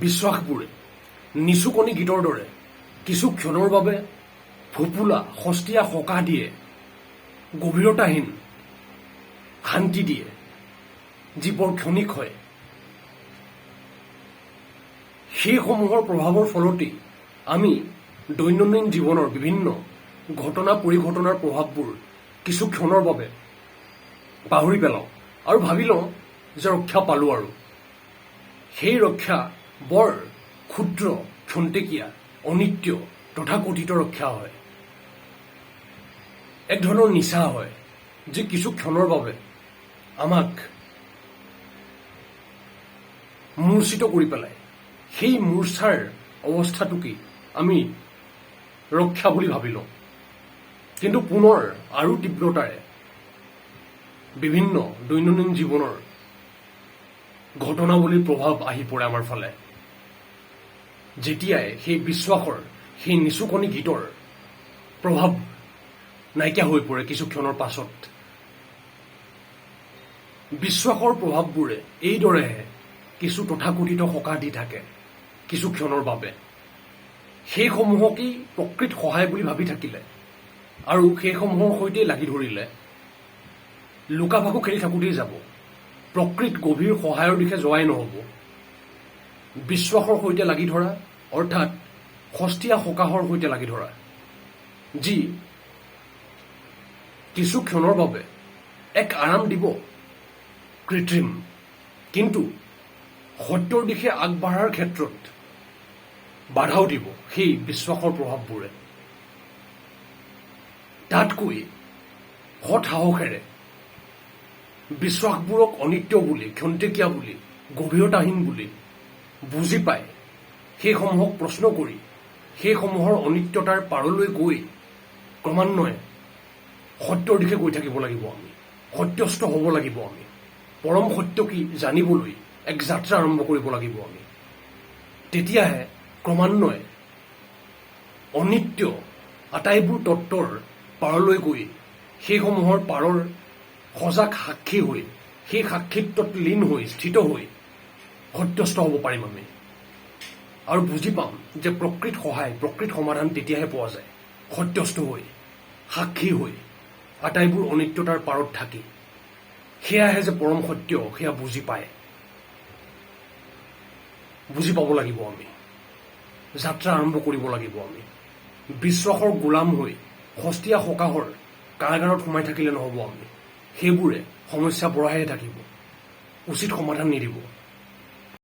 বিশ্বাসবোৰে নিচুকনি গীতৰ দৰে কিছু ক্ষণৰ বাবে ফোঁপোলা সস্তীয়া সকাহ দিয়ে, গভীৰতাহীন শান্তি দিয়ে, যি বৰ ক্ষণিক হয়। সেইসমূহৰ প্ৰভাৱৰ ফলতেই আমি দৈনন্দিন জীৱনৰ বিভিন্ন ঘটনা পৰিঘটনাৰ প্ৰভাৱবোৰ কিছু ক্ষণৰ বাবে পাহৰি পেলাওঁ আৰু ভাবি লওঁ যে ৰক্ষা পালোঁ আৰু। সেই ৰক্ষা বৰ ক্ষুদ্ৰ, ক্ষন্তেকীয়া, অনিত্য তথাকথিত ৰক্ষা হয়। এক ধৰণৰ নিচা হয়, যি কিছু ক্ষণৰ বাবে আমাক মূৰ্ছিত কৰি পেলায়। সেই মূৰ্ছাৰ অৱস্থাটোকেই আমি ৰক্ষা বুলি ভাবি লওঁ। কিন্তু পুনৰ আৰু তীব্ৰতাৰে বিভিন্ন দৈনন্দিন জীৱনৰ ঘটনাৱলীৰ প্ৰভাৱ আহি পৰে আমাৰ ফালে। যেতিয়াই সেই বিশ্বাসৰ, সেই নিচুকনি গীতৰ প্ৰভাৱ নাইকিয়া হৈ পৰে কিছু ক্ষণৰ পাছত। বিশ্বাসৰ প্ৰভাৱবোৰে এইদৰেহে কিছু তথাকথিত সকাহ দি থাকে কিছু ক্ষণৰ বাবে। সেইসমূহকেই প্ৰকৃত সহায় বুলি ভাবি থাকিলে আৰু সেইসমূহৰ সৈতে লাগি ধৰিলে লুকা-ভাকু খেলি থাকোঁতেই যাব। প্ৰকৃত গভীৰ সহায়ৰ দিশে যোৱাই নহ'ব। বিশ্বাসৰ সৈতে লাগি ধৰা অৰ্থাৎ সস্তীয়া সকাহৰ সৈতে লাগি ধৰা, যি কিছু ক্ষণৰ বাবে এক আৰাম দিব, কৃত্ৰিম, কিন্তু সত্যৰ দিশে আগবাঢ়াৰ ক্ষেত্ৰত বাধাও দিব সেই বিশ্বাসৰ প্ৰভাৱবোৰে। তাতকৈ সৎ সাহসেৰে বিশ্বাসবোৰক অনিত্য বুলি, ক্ষন্তেকীয়া বুলি, গভীৰতাহীন বুলি বুজি পাই সেইসমূহক প্ৰশ্ন কৰি সেইসমূহৰ অনিত্যতাৰ পাৰলৈ গৈ ক্ৰমান্বয়ে সত্যৰ দিশে গৈ থাকিব লাগিব আমি। সত্যস্থ হ'ব লাগিব আমি। পৰম সত্য কি জানিবলৈ এক যাত্ৰা আৰম্ভ কৰিব লাগিব আমি। তেতিয়াহে ক্ৰমান্বয়ে অনিত্য আটাইবোৰ তত্ত্বৰ পাৰলৈ গৈ সেইসমূহৰ পাৰৰ সজাগ সাক্ষী হৈ, সেই সাক্ষীত্বত লীন হৈ, স্থিত হৈ সত্যস্থ হ'ব পাৰিম আমি। আৰু বুজি পাম যে প্ৰকৃত সহায়, প্ৰকৃত সমাধান তেতিয়াহে পোৱা যায় সত্যস্থ হৈ, সাক্ষী হৈ, আটাইবোৰ অনিত্যতাৰ পাৰত থাকি। সেয়াহে যে পৰম সত্য, সেয়া বুজি পায়। বুজি পাব লাগিব আমি। যাত্ৰা আৰম্ভ কৰিব লাগিব আমি। বিশ্বাসৰ গোলাম হৈ সস্তীয়া সকাহৰ কাৰাগাৰত সোমাই থাকিলে নহ'ব আমি। সেইবোৰে সমস্যা বঢ়াইহে থাকিব, উচিত সমাধান নিদিব।